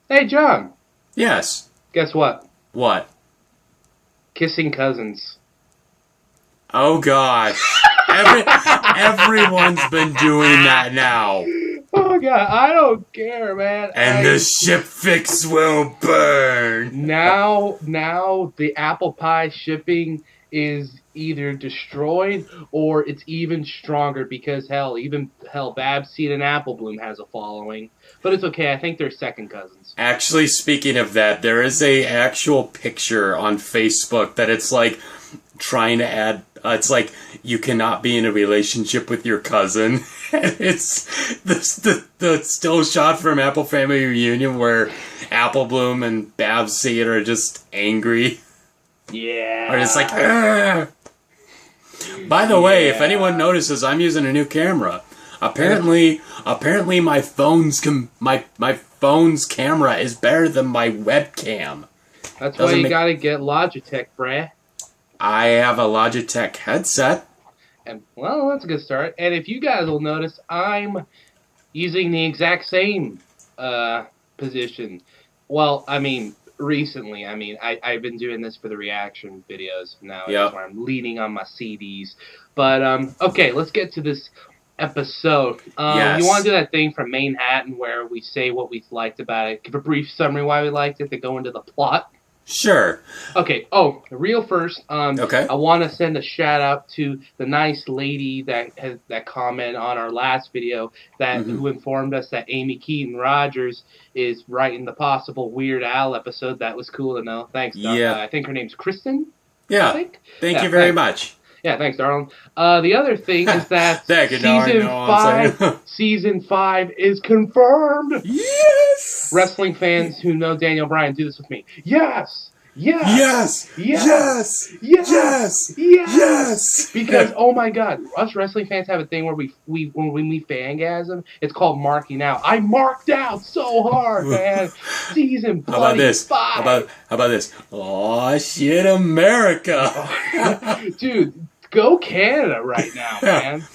Hey, John. Yes. Guess what? What? Kissing cousins. Oh gosh. Everyone's been doing that now. Oh, God. I don't care, man. And the ship fix will burn. Now the apple pie shipping is either destroyed or it's even stronger because hell, Babs Seed and Apple Bloom has a following. But it's okay. I think they're second cousins. Actually, speaking of that, there is a actual picture on Facebook that it's like trying to add. It's like you cannot be in a relationship with your cousin. And it's the still shot from Apple Family Reunion where Apple Bloom and Babs Seed are just angry. Yeah. Or it's like, argh! By the way, if anyone notices, I'm using a new camera. Apparently my phone's camera is better than my webcam. That's why you gotta get Logitech, bruh. I have a Logitech headset. And, well, that's a good start. And if you guys will notice, I'm using the exact same position. Well, I mean, recently. I mean, I've been doing this for the reaction videos. Now that's where I'm leaning on my CDs. But, okay, let's get to this episode. Yes. You want to do that thing from Manhattan where we say what we liked about it, give a brief summary why we liked it, then go into the plot? Sure. Okay. Real first. Okay. I want to send a shout out to the nice lady that commented on our last video who informed us that Amy Keaton Rogers is writing the possible Weird Al episode. That was cool to know. Thanks. Yeah. I think her name's Kristen. Yeah. Thank you very much. Yeah, thanks, darling. The other thing is that season 5 is confirmed. Yes! Wrestling fans who know Daniel Bryan, do this with me. Yes! Yes! Yes! Yes! Yes! Because, oh my God, us wrestling fans have a thing where when we fangasm, it's called marking out. I marked out so hard, man. Season How about this? 5. How about this? Oh shit, America! Dude, go Canada right now, man.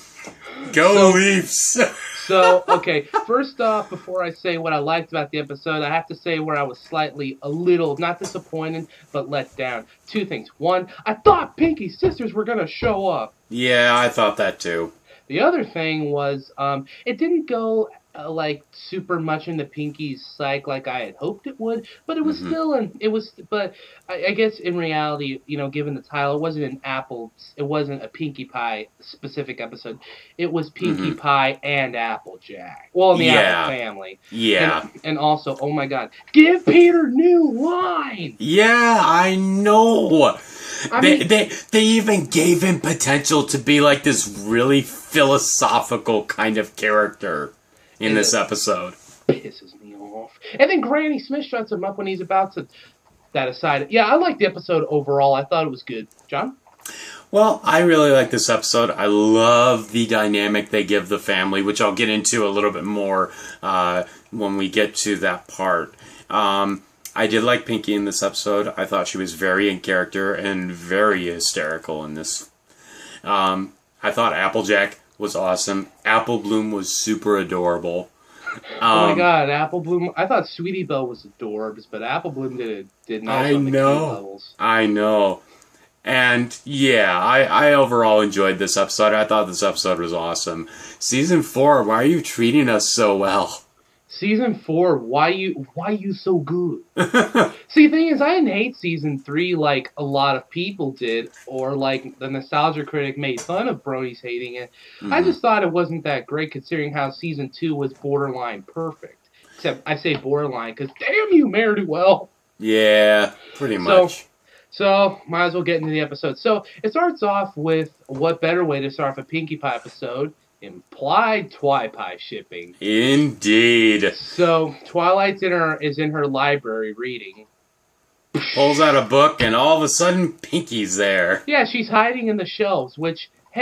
Go Leafs! So, okay, first off, before I say what I liked about the episode, I have to say where I was a little, not disappointed, but let down. Two things. One, I thought Pinkie's sisters were going to show up. Yeah, I thought that too. The other thing was, it didn't go, super much into Pinkie's psyche like I had hoped it would, but it was but I guess in reality, given the title, it wasn't a Pinkie Pie specific episode. It was Pinkie Pie and Applejack. Well, in the Apple family. Yeah. And also, oh my God, give Peter new line! Yeah, I know! They even gave him potential to be like this really philosophical kind of character in this episode. Pisses me off. And then Granny Smith shuts him up when he's about to that aside. Yeah, I liked the episode overall. I thought it was good. John? Well, I really like this episode. I love the dynamic they give the family, which I'll get into a little bit more when we get to that part. I did like Pinkie in this episode. I thought she was very in character and very hysterical in this. I thought Applejack was awesome. Apple Bloom was super adorable. Oh my God, Apple Bloom! I thought Sweetie Belle was adorbs, but Apple Bloom did nice on the key levels. I know. And yeah, I overall enjoyed this episode. I thought this episode was awesome. Season 4, why are you treating us so well? Season 4, why you so good? See, the thing is, I didn't hate Season 3 like a lot of people did, or like the Nostalgia Critic made fun of Bronies hating it. I just thought it wasn't that great considering how Season 2 was borderline perfect. Except, I say borderline, because damn you, Ne'er-do-well. Yeah, pretty much. So, might as well get into the episode. So, it starts off with, what better way to start off a Pinkie Pie episode? Implied Twi-Pie shipping. Indeed. So, Twilight's is in her library reading. Pulls out a book, and all of a sudden, Pinkie's there. Yeah, she's hiding in the shelves, which, new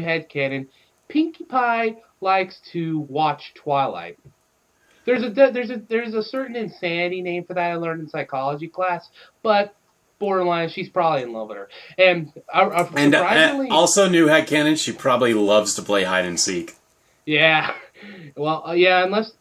headcanon, Pinkie Pie likes to watch Twilight. There's a certain insanity name for that I learned in psychology class, but borderline, she's probably in love with her. And surprisingly, also new headcanon, she probably loves to play hide and seek. Yeah. Well, yeah, unless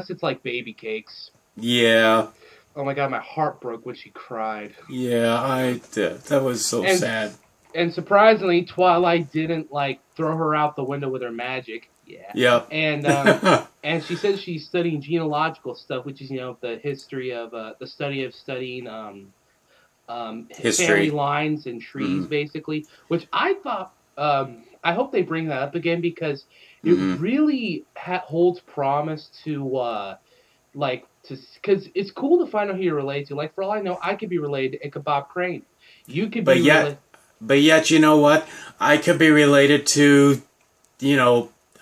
it's like baby cakes. Yeah. Oh my god, my heart broke when she cried. Yeah, I did. That was so And sad. and surprisingly, Twilight didn't like throw her out the window with her magic. Yeah. Yep. And she says she's studying genealogical stuff, which is the history of the study of studying family History. lines and trees, Mm-hmm. basically. Which I thought, I hope they bring that up again because it Mm-hmm. really holds promise to because it's cool to find out who you're related to. Like for all I know, I could be related to Ichabod Crane. You could But be yet, related. but yet, you know what? I could be related to,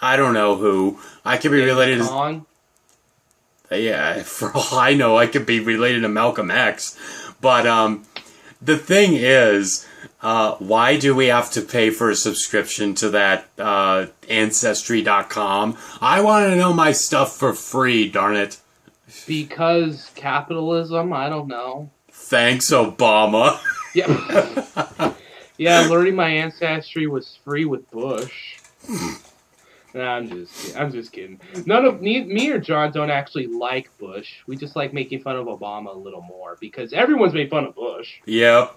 I don't know who. I could be Genghis related to. Khan. Yeah, for all I know, I could be related to Malcolm X. But the thing is, why do we have to pay for a subscription to that Ancestry.com? I want to know my stuff for free, darn it. Because capitalism, I don't know. Thanks, Obama. Yeah. Yeah, learning my ancestry was free with Bush. Nah, I'm just kidding. None of me or John don't actually like Bush. We just like making fun of Obama a little more because everyone's made fun of Bush. Yep.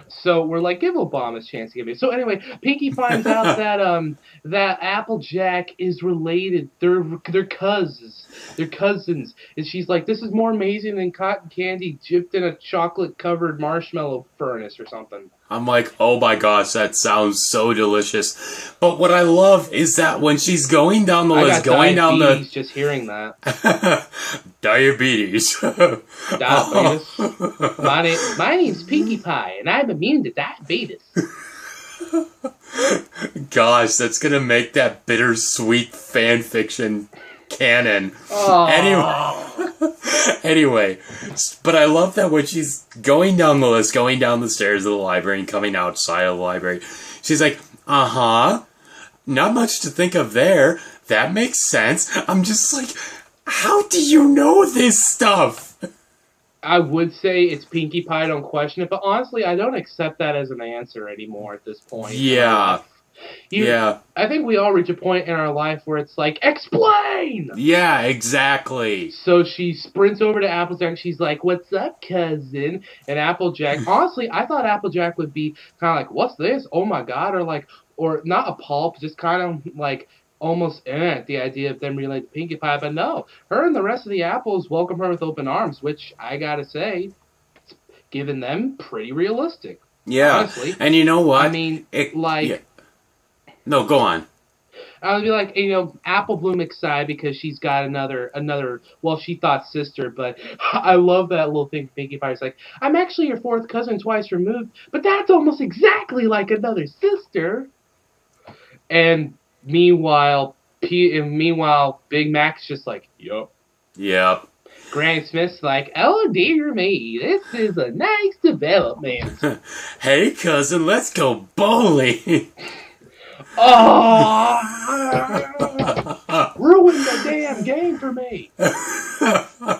So we're like, give Obama a chance to give it. So anyway, Pinkie finds out that Applejack is related. They're cousins. They're cousins. And she's like, this is more amazing than cotton candy dipped in a chocolate covered marshmallow furnace or something. I'm like, oh my gosh, that sounds so delicious. But what I love is that when she's going down the list, going down the just hearing that. diabetes. Diabetes. My name's Pinkie Pie, and I'm immune to diabetes. Gosh, that's gonna make that bittersweet fan fiction canon. Anyway, but I love that when she's going down the list, going down the stairs of the library and coming outside of the library, she's like, not much to think of there. That makes sense. I'm just like, how do you know this stuff? I would say it's Pinkie Pie, don't question it, but honestly, I don't accept that as an answer anymore at this point. Yeah. Yeah. I think we all reach a point in our life where it's like, explain! Yeah, exactly. So she sprints over to Applejack. She's like, what's up, cousin? And Applejack, honestly, I thought Applejack would be kind of like, what's this? Oh my god. Or not appalled, just kind of like almost at the idea of them related to Pinkie Pie. But no, her and the rest of the apples welcome her with open arms, which I gotta say, it's given them pretty realistic. Yeah. Honestly. And you know what? I mean, Yeah. No, go on. I would be like, Apple Bloom excited because she's got another. Well, she thought sister, but I love that little thing. Pinkie Pie's like, I'm actually your fourth cousin twice removed, but that's almost exactly like another sister. And meanwhile, Big Mac's just like, yup. Yep. Granny Smith's like, oh dear me, this is a nice development. Hey, cousin, let's go bowling. Oh, ruin the damn game for me. I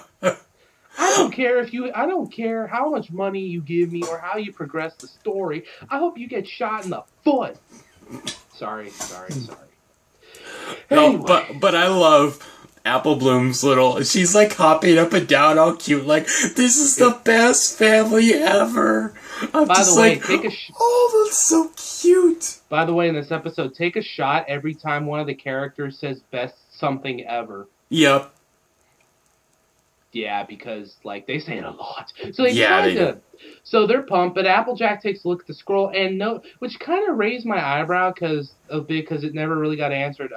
don't care how much money you give me or how you progress the story. I hope you get shot in the foot. Sorry. No, Anyway. but I love Apple Bloom's she's like hopping up and down all cute, like, this is the best family ever. I'm By just the way, like, oh, that's so cute. By the way, in this episode, take a shot every time one of the characters says best something ever. Yep. Yeah, because they say it a lot. So so they're pumped, but Applejack takes a look at the scroll and which kind of raised my eyebrow because it never really got answered.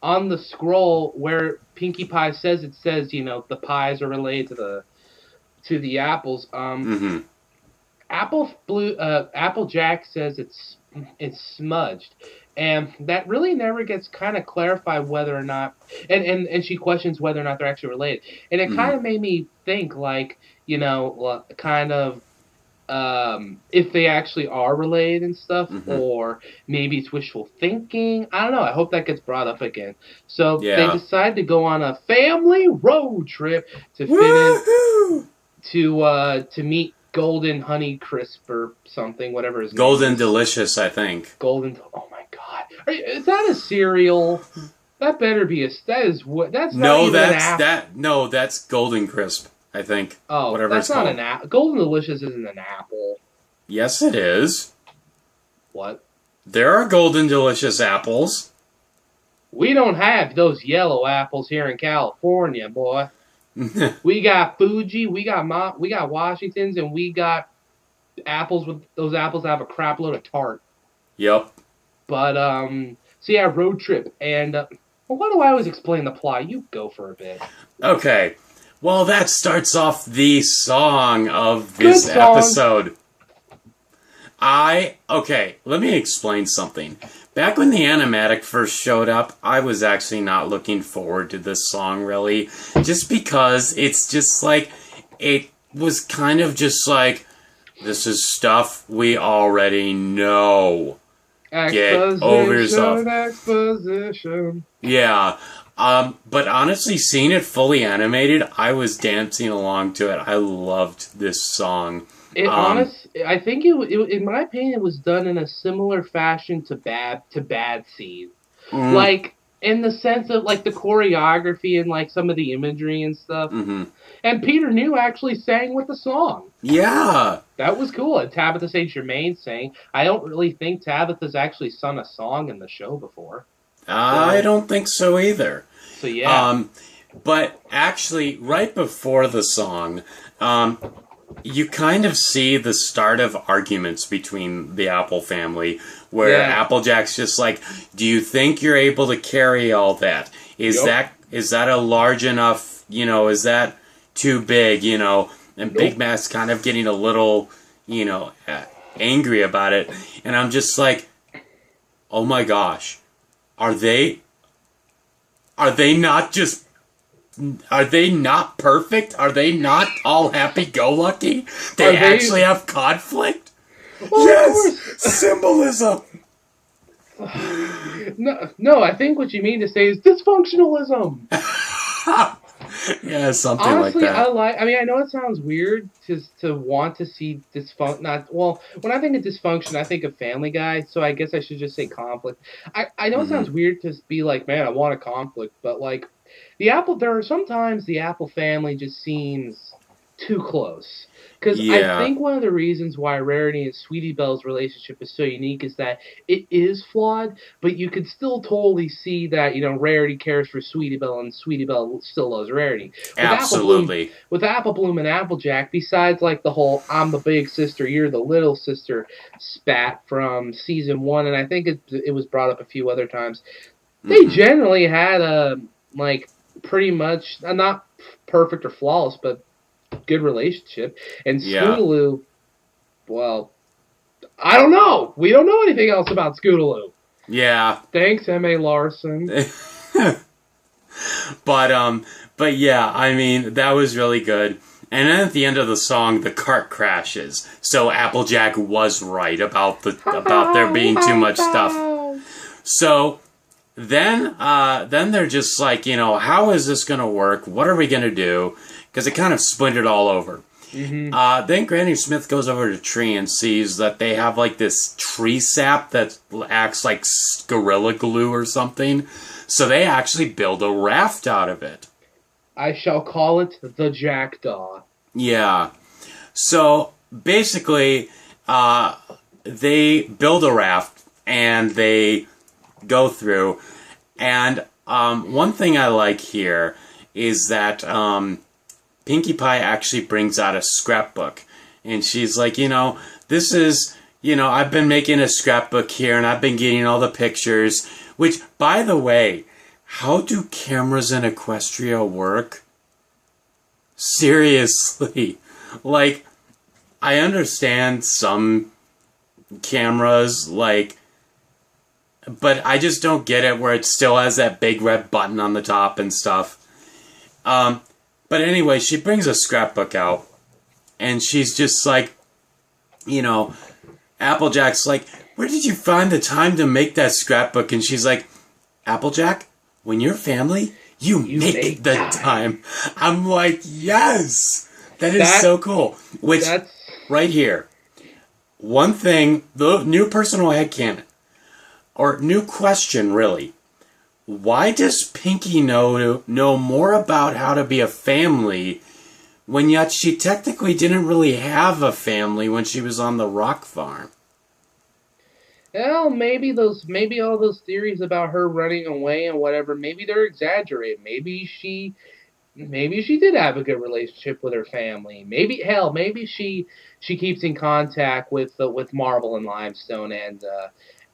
On the scroll where Pinkie Pie says the pies are related to the apples. Mm-hmm. Applejack says it's smudged, and that really never gets kind of clarified whether or not, and she questions whether or not they're actually related, and it kind of made me think if they actually are related and stuff, or maybe it's wishful thinking. I don't know. I hope that gets brought up again. So they decide to go on a family road trip to to meet Golden Honey Crisp or something, whatever his name Golden is. Delicious, I think. Golden. Oh my god, is that a cereal? That better be a. That is what. That's not No, even an that's apple. that. No, that's Golden Crisp. I think Oh, whatever that's it's not called. an apple. Golden Delicious isn't an apple. Yes, it is. What? There are Golden Delicious apples. We don't have those yellow apples here in California, boy. We got Fuji, we got Washingtons, and we got apples with those apples have a crap load of tart. Yep. But so yeah, road trip, and well, why do I always explain the plot? You go for a bit. Okay. Well, that starts off the song of Good this song. episode. Okay, let me explain something. Back when the animatic first showed up, I was actually not looking forward to this song, really. Just because it's just like, it was kind of just like, this is stuff we already know. Get over yourself. Exposition. Yeah. But honestly, seeing it fully animated, I was dancing along to it. I loved this song. I think in my opinion, it was done in a similar fashion to Bad Seed, like in the sense of like the choreography and like some of the imagery and stuff. Mm-hmm. And Peter New actually sang with the song. Yeah, that was cool. And Tabitha St. Germain sang. I don't really think Tabitha's actually sung a song in the show before. I don't think so either. So yeah. But actually, right before the song, you kind of see the start of arguments between the Apple family, where Applejack's just like, "Do you think you're able to carry all that? Is that a large enough? Is that too big? And Big Mac's kind of getting a little, angry about it, and I'm just like, oh my gosh, are they not just? Are they not perfect? Are they not all happy-go-lucky? They actually have conflict? Well, yes! Symbolism! No, I think what you mean to say is dysfunctionalism. Yeah, something Honestly, like that. I know it sounds weird to want to see dysfunction. When I think of dysfunction, I think of Family Guy, so I guess I should just say conflict. I know it sounds weird to be like, man, I want a conflict, but like, sometimes the Apple family just seems too close. Because I think one of the reasons why Rarity and Sweetie Belle's relationship is so unique is that it is flawed, but you could still totally see that, Rarity cares for Sweetie Belle and Sweetie Belle still loves Rarity. Absolutely. With Apple Bloom and Applejack, besides like the whole I'm the big sister, you're the little sister spat from season 1, and I think it was brought up a few other times, they generally had a, like, pretty much, not perfect or flawless, but good relationship. And Scootaloo, well, I don't know. We don't know anything else about Scootaloo. Yeah. Thanks, M.A. Larson. But yeah, I mean, that was really good. And then at the end of the song, the cart crashes. So Applejack was right about there being too much stuff. So then they're just like, how is this going to work? What are we going to do? Because it kind of splintered all over. Then Granny Smith goes over to the tree and sees that they have like this tree sap that acts like Gorilla Glue or something. So they actually build a raft out of it. I shall call it the Jackdaw. Yeah. So basically, they build a raft and they go through. And one thing I like here is that Pinkie Pie actually brings out a scrapbook. And she's like, this is, I've been making a scrapbook here and I've been getting all the pictures. Which, by the way, how do cameras in Equestria work? Seriously. Like, I understand some cameras, but I just don't get it where it still has that big red button on the top and stuff. But anyway, she brings a scrapbook out, and she's just like, Applejack's like, where did you find the time to make that scrapbook? And she's like, Applejack, when you're family, you make the time. I'm like, yes! That is so cool. Which, right here, one thing, the new personal headcanon, or new question, really. why does Pinkie know more about how to be a family when yet she technically didn't really have a family when she was on the rock farm? Well, maybe all those theories about her running away and whatever, maybe they're exaggerated. Maybe she did have a good relationship with her family. Maybe she keeps in contact with Marvel and Limestone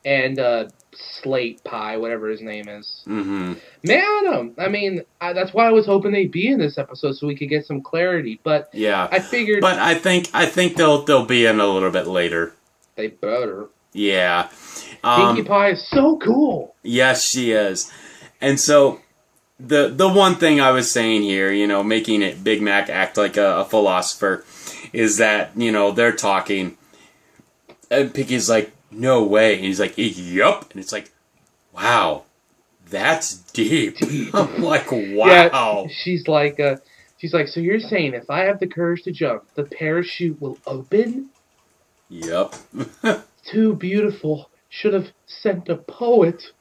and Slate Pie, whatever his name is. Mm-hmm. Man, I don't know. I mean, that's why I was hoping they'd be in this episode so we could get some clarity. But Yeah, I figured, but I think they'll be in a little bit later. they better. Yeah, Pinkie Pie is so cool. yes, she is, and so. The one thing I was saying here, making it Big Mac act like a philosopher, is that, they're talking, and Pinkie's like, no way, and he's like, yup, and it's like, wow, that's deep. I'm like, wow. Yeah, she's like, so you're saying if I have the courage to jump, the parachute will open? Yep. Too beautiful. Should have sent a poet.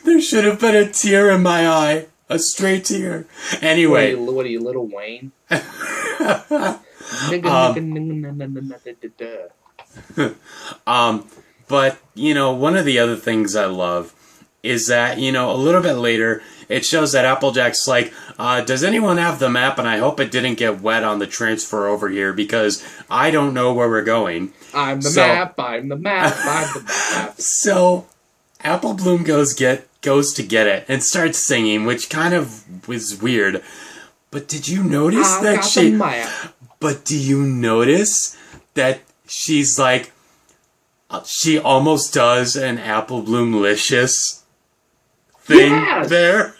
There should have been a tear in my eye. A stray tear. Anyway. What are you, Little Wayne? But, one of the other things I love is that, a little bit later, it shows that Applejack's like, does anyone have the map? And I hope it didn't get wet on the transfer over here because I don't know where we're going. I'm the map, I'm the map, I'm the map. So, Apple Bloom goes to get it and starts singing, which kind of was weird. But did you notice that she? But do you notice that she's like, she almost does an Apple Bloom-licious thing there?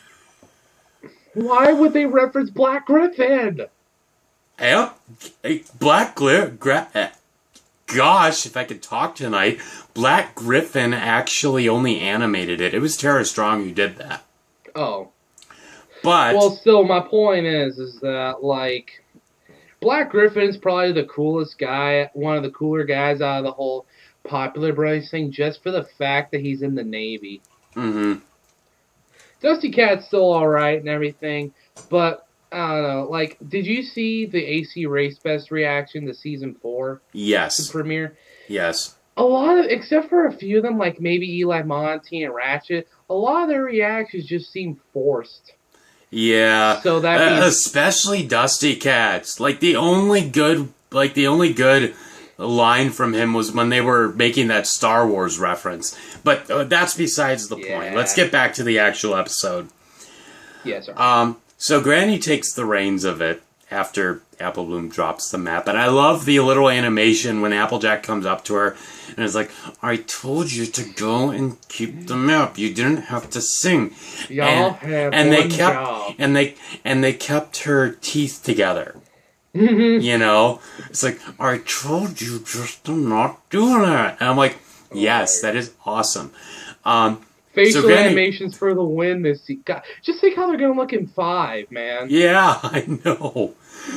Why would they reference Black Griffin? Black Griffin. Gosh, if I could talk tonight, Black Griffin actually only animated it. It was Tara Strong who did that. Oh. But... Well, still, my point is that, like, Black Griffin's probably the coolest guy, one of the cooler guys out of the whole Popular Brothers thing, just for the fact that he's in the Navy. Mm-hmm. Dusty Cat's still alright and everything, but... I don't know, like, did you see the AC Race Fest reaction to Season 4? Yes. The premiere? Yes. A lot of, except for a few of them, like maybe Eli Monty and Ratchet, a lot of their reactions just seem forced. Yeah. So that means... Especially Dusty Cat's. Like, the only good line from him was when they were making that Star Wars reference. But that's besides the point. Let's get back to the actual episode. Yes, sir. So Granny takes the reins of it after Apple Bloom drops the map. And I love the little animation when Applejack comes up to her and is like, I told you to go and keep the map. You didn't have to sing. Y'all have one job. And they kept her teeth together. It's like, I told you just to not do that. And I'm like, yes, that is awesome. Facial animations for the win this season. God, just think how they're going to look in 5, man. Yeah, I know.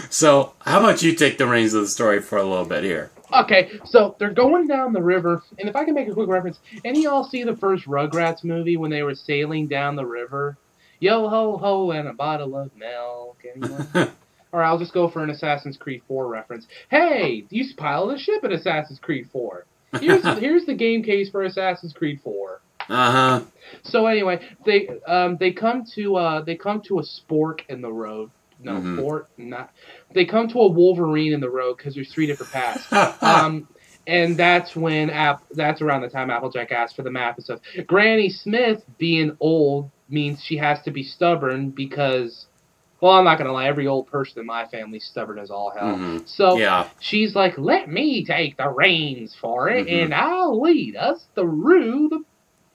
So, how about you take the reins of the story for a little bit here? Okay, so they're going down the river, and if I can make a quick reference, any of y'all see the first Rugrats movie when they were sailing down the river? Yo ho ho and a bottle of milk, anyone? Or I'll just go for an Assassin's Creed 4 reference. Hey, you pilot a ship in Assassin's Creed 4. Here's the game case for Assassin's Creed 4. Uh-huh. So anyway, they come to a spork in the road. No, fort, not. They come to a Wolverine in the road because there's 3 different paths. And that's when that's around the time Applejack asked for the map and stuff. Granny Smith being old means she has to be stubborn because, well, I'm not gonna lie, every old person in my family's stubborn as all hell. So she's like, let me take the reins for it, and I'll lead us through the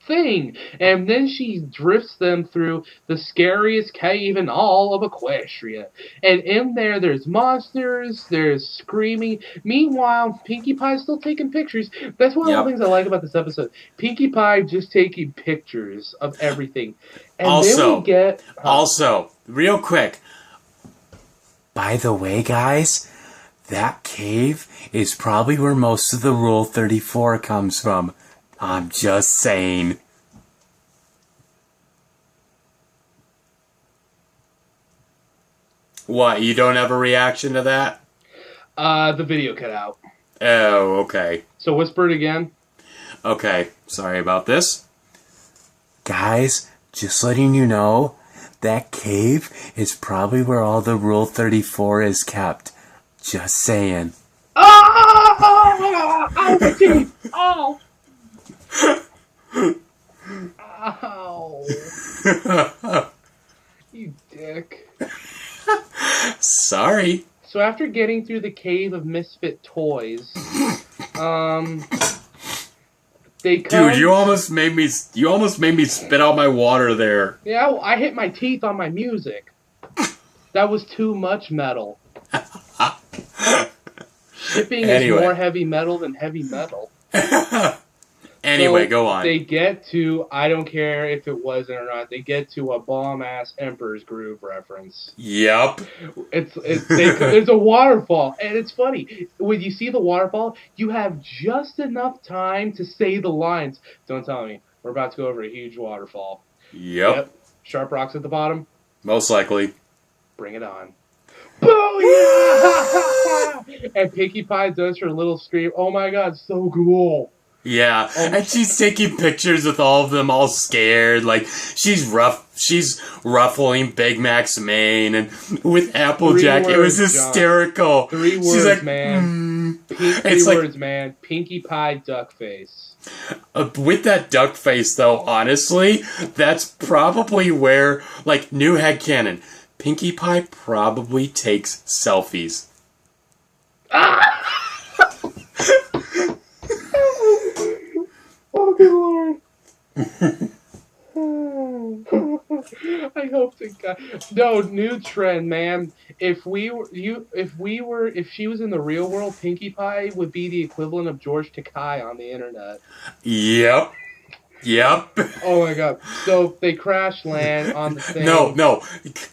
thing. And then she drifts them through the scariest cave in all of Equestria. And in there's monsters, there's screaming. Meanwhile, Pinkie Pie's still taking pictures. That's one of the things I like about this episode. Pinkie Pie just taking pictures of everything. And then we get... Also, real quick, by the way, guys, that cave is probably where most of the Rule 34 comes from. I'm just saying. What, you don't have a reaction to that? The video cut out. Oh, okay. So whisper it again. Okay, sorry about this. Guys, just letting you know, that cave is probably where all the Rule 34 is kept. Just saying. Oh! Ow, my teeth! Oh! Ow. You dick. Sorry. So after getting through the cave of misfit toys, they come... Dude, you almost made me spit out my water there. Yeah, I hit my teeth on my music. That was too much metal. Shipping is more heavy metal than heavy metal. Anyway, so go on. They get to, I don't care if it wasn't or not, they get to a bomb-ass Emperor's Groove reference. Yep. There's a waterfall, and it's funny. When you see the waterfall, you have just enough time to say the lines. Don't tell me. We're about to go over a huge waterfall. Yep. Sharp rocks at the bottom. Most likely. Bring it on. Booyah! And Pinkie Pie does her little scream. Oh my god, so cool. Yeah, and she's taking pictures with all of them all scared, like, she's ruffling Big Mac's mane, and with Applejack, it was hysterical. John. 3 words, she's like, man. Three words, man. Pinkie Pie duck face. With that duck face, though, honestly, that's probably where, like, new headcanon, Pinkie Pie probably takes selfies. Oh, good Lord. I hope to God. No, new trend, man. If she was in the real world, Pinkie Pie would be the equivalent of George Takei on the internet. Yep. Oh my god. So they crash land on the thing. No.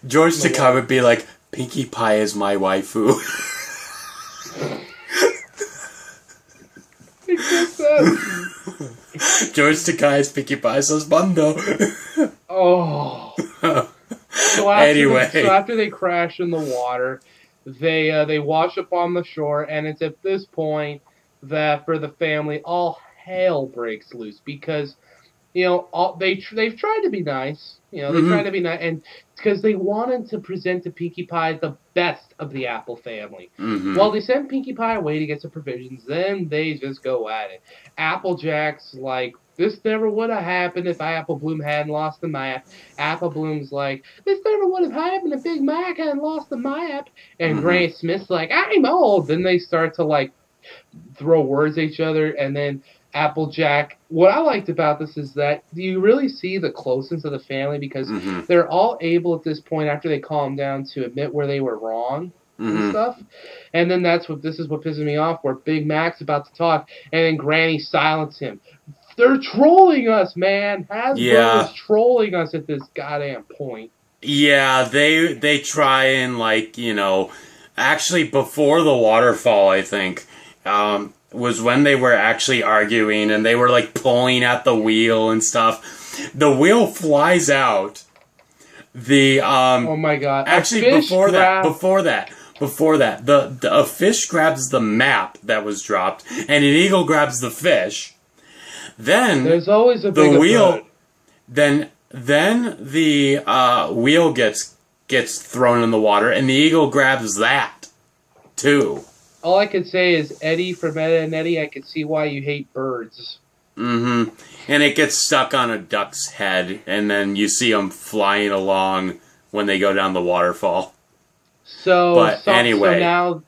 George Takei would be like, Pinkie Pie is my waifu. George Takei's Pinkie Pie says Bando. Oh. So after they crash in the water, they wash up on the shore, and it's at this point that for the family all hell breaks loose because they've tried to be nice. They tried to be nice, and because they wanted to present to Pinkie Pie the best of the Apple family. Mm-hmm. Well, they send Pinkie Pie away to get some provisions. Then they just go at it. Applejack's like, this never would have happened if Apple Bloom hadn't lost the map. Apple Bloom's like, this never would have happened if Big Mac hadn't lost the map. And Granny Smith's like, I'm old. Then they start to like throw words at each other, and then Applejack. What I liked about this is that you really see the closeness of the family because they're all able at this point, after they calm down, to admit where they were wrong and stuff. And then this is what pisses me off, where Big Mac's about to talk, and then Granny silences him. They're trolling us, man. Hasbro is trolling us at this goddamn point. Yeah, they try and, like, actually before the waterfall, I think, was when they were actually arguing, and they were, like, pulling at the wheel and stuff. The wheel flies out. Oh my god. Actually, before that, a fish grabs the map that was dropped, and an eagle grabs the fish. Then there's always a big wheel. Then the wheel gets thrown in the water, and the eagle grabs that too. All I could say is, Eddie from Ed and Eddie, I could see why you hate birds. And it gets stuck on a duck's head, and then you see them flying along when they go down the waterfall. So the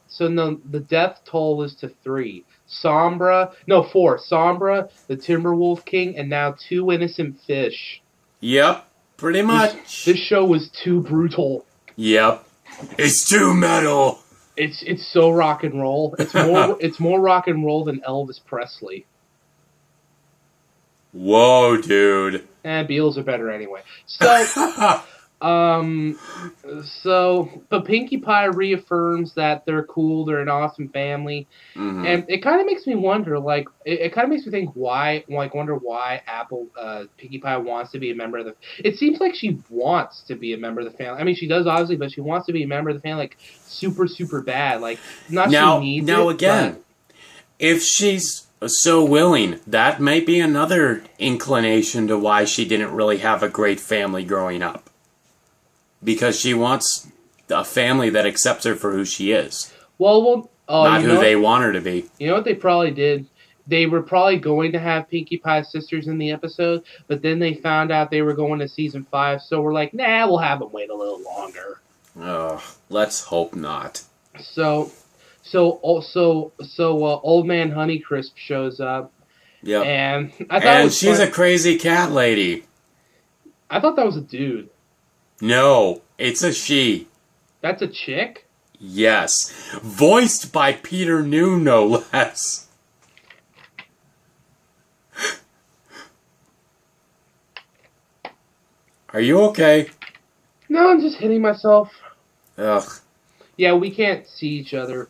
death toll is to 3. 4. Sombra, the Timberwolf King, and now 2 innocent fish. Yep, pretty much. This show was too brutal. Yep. It's too metal. It's so rock and roll. It's more rock and roll than Elvis Presley. Whoa, dude. Beatles are better anyway. So Um, but Pinkie Pie reaffirms that they're cool, they're an awesome family, Mm-hmm. and it kind of makes me wonder, like, it kind of makes me think why, like, wonder why Pinkie Pie wants to be a member of the. It seems like she wants to be a member of the family. I mean, she does obviously, but she wants to be a member of the family, like, super, super bad. Like, not she needs Now it, again, but if she's so willing, that might be another inclination to why she didn't really have a great family growing up. Because she wants a family that accepts her for who she is, not you who know they what? want her to be. You know what they probably did? They were probably going to have Pinkie Pie's sisters in the episode, but then they found out they were going to season 5, so we're like, nah, we'll have them wait a little longer. Oh, let's hope not. So, Old Man Honeycrisp shows up, Yep. and I thought it And was she's a fun. crazy cat lady. I thought that was a dude. No, it's a she. That's a chick? Yes. Voiced by Peter New, no less. Are you okay? No, I'm just hitting myself. Ugh. Yeah, we can't see each other.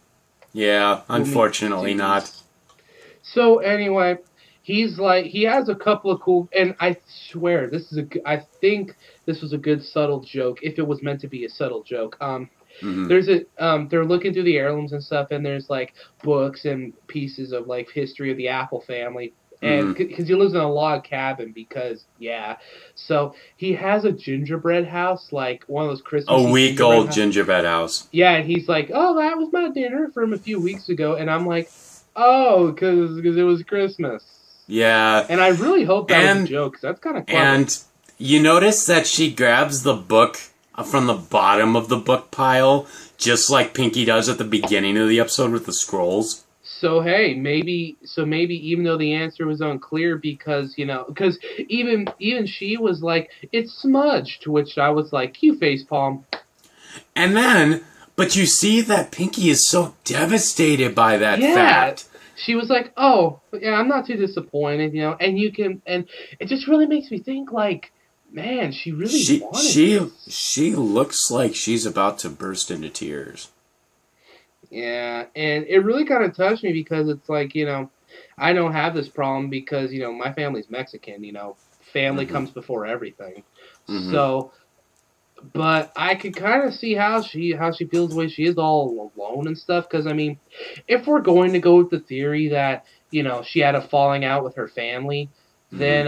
Yeah, unfortunately not. So anyway, he has a couple of cool, and I swear I think this was a good subtle joke, if it was meant to be a subtle joke. Mm-hmm. They're looking through the heirlooms and stuff, and there's like books and pieces of like history of the Apple family. And Mm-hmm. because he lives in a log cabin, so he has a gingerbread house, like one of those A Christmassy week gingerbread old houses. gingerbread house. Yeah, and he's like, "Oh, that was my dinner from a few weeks ago," and I'm like, "Oh, because it was Christmas." Yeah. And I really hope that was a joke, because that's kind of clever. And you notice that she grabs the book from the bottom of the book pile, just like Pinkie does at the beginning of the episode with the scrolls. So hey, maybe even though the answer was unclear, because even she was like, "It's smudged," to which I was like, "You facepalm." And then, but you see that Pinkie is so devastated by that fact. She was like, "Oh, yeah, I'm not too disappointed," and it just really makes me think, like, man, she really wanted this. She looks like she's about to burst into tears. Yeah, and it really kind of touched me, because it's like, I don't have this problem because, my family's Mexican, family Mm-hmm. comes before everything. Mm-hmm. So, but I could kind of see how she feels the way she is, all alone and stuff, because I mean, if we're going to go with the theory that, she had a falling out with her family, then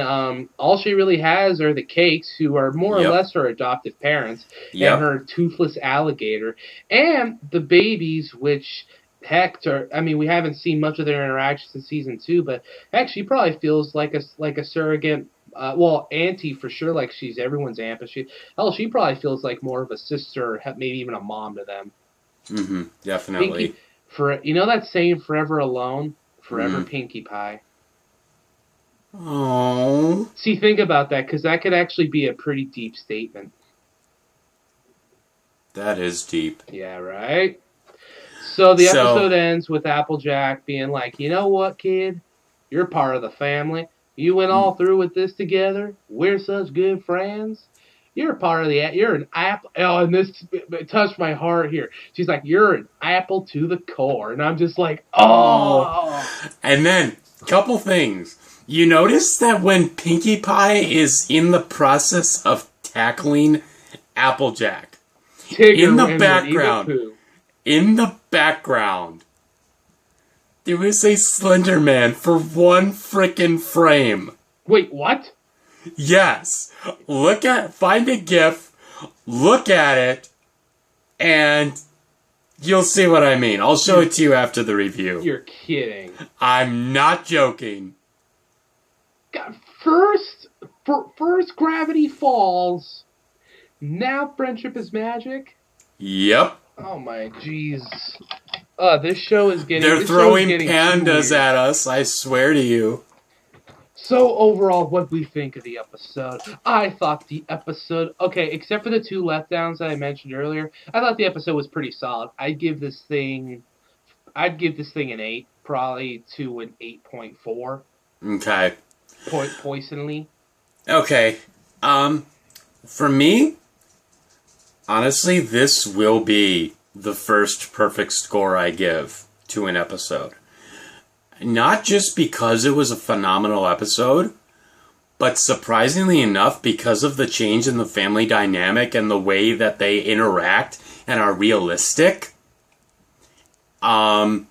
all she really has are the Cakes, who are more or less her adoptive parents, and her toothless alligator, and the babies, which heck, we haven't seen much of their interactions in season 2, but heck, she probably feels like a surrogate. Auntie for sure, like she's everyone's aunt, but she probably feels like more of a sister, or maybe even a mom to them. Mm-hmm. Definitely. That saying, "Forever alone, forever Pinkie Pie." Oh. See, think about that, because that could actually be a pretty deep statement. That is deep. Yeah, right? So the episode ends with Applejack being like, "You know what, kid? You're part of the family. You went all through with this together. We're such good friends. You're an apple." Oh, and this touched my heart here. She's like, "You're an apple to the core." And I'm just like, oh. And then, couple things. You notice that when Pinkie Pie is in the process of tackling Applejack, in the background, there is a Slender Man for one frickin' frame. Wait, what? Yes. Find a GIF, look at it, and you'll see what I mean. I'll show it to you after the review. You're kidding. I'm not joking. God, first Gravity Falls. Now Friendship is Magic. Yep. Oh my jeez. This show is getting. They're throwing pandas at us, I swear to you. So overall, what we think of the episode? I thought the episode, okay, except for the 2 letdowns that I mentioned earlier, I thought the episode was pretty solid. I'd give this thing an 8, probably to an 8.4. Okay. Poisonally. Okay. For me, Honestly, this will be the first perfect score I give to an episode. Not just because it was a phenomenal episode, but surprisingly enough, because of the change in the family dynamic and the way that they interact and are realistic, it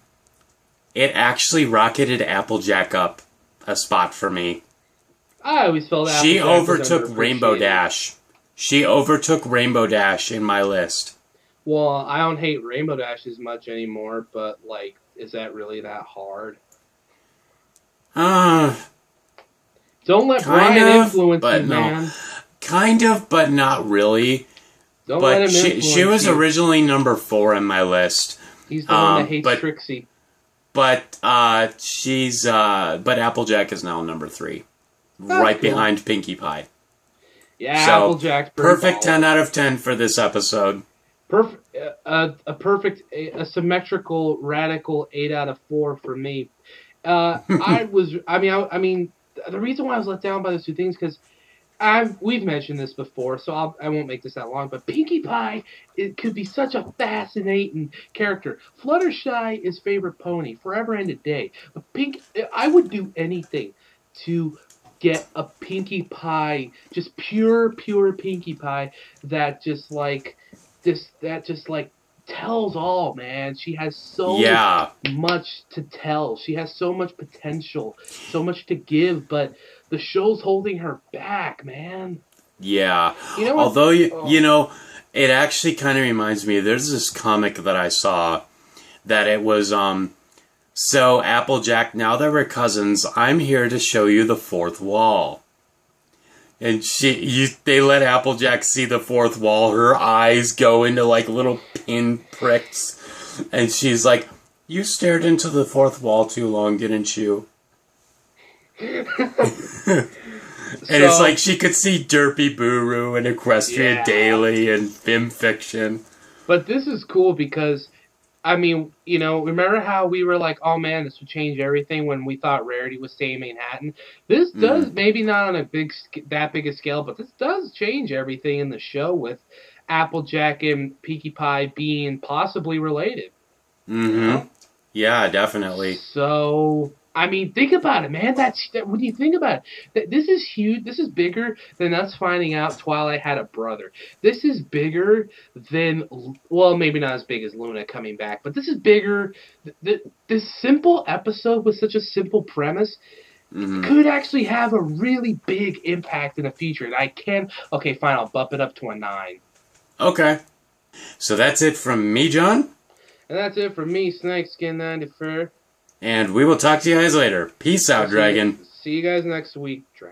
actually rocketed Applejack up a spot for me. I always felt Applejack She overtook was Rainbow Dash. She overtook Rainbow Dash in my list. Well, I don't hate Rainbow Dash as much anymore, but, like, is that really that hard? Don't let Brian influence you, man. Kind of, but not really. Don't let him influence she was originally number 4 on my list. He's the one that hates Trixie. But Applejack is now number 3. Right behind Pinkie Pie. Yeah, so, Applejack's perfect 10 out of 10 for this episode. A symmetrical, radical 8 out of 4 for me. I mean, the reason why I was let down by those two things because we've mentioned this before, so I won't make this that long. But Pinkie Pie, it could be such a fascinating character. Fluttershy is favorite pony forever and a day. But I would do anything to get a Pinkie Pie, just pure Pinkie Pie that just tells all, man. She has so much to tell. She has so much potential, so much to give, but the show's holding her back, man. Yeah. You know what? Although, you know, it actually kind of reminds me, there's this comic that I saw that it was, so Applejack, now that we're cousins, I'm here to show you the fourth wall. And they let Applejack see the fourth wall. Her eyes go into like little pin pricks. And she's like, you stared into the fourth wall too long, didn't you? And it's like she could see Derpy Buru and Equestria Daily and Fim Fiction. But this is cool because, I mean, you know, remember how we were like, oh man, this would change everything when we thought Rarity was staying in Manhattan? This does, maybe not on that big a scale, but this does change everything in the show with Applejack and Pinkie Pie being possibly related. Mm-hmm. You know? Yeah, definitely. So, I mean, think about it, man. When you think about it, this is huge. This is bigger than us finding out Twilight had a brother. This is bigger than, well, maybe not as big as Luna coming back, but this is bigger. This simple episode with such a simple premise could actually have a really big impact in the future. And okay, fine, I'll bump it up to a 9. Okay. So that's it from me, John. And that's it from me, Snakeskin 94. And we will talk to you guys later. Peace out, Dragon. See you guys next week, Dragon.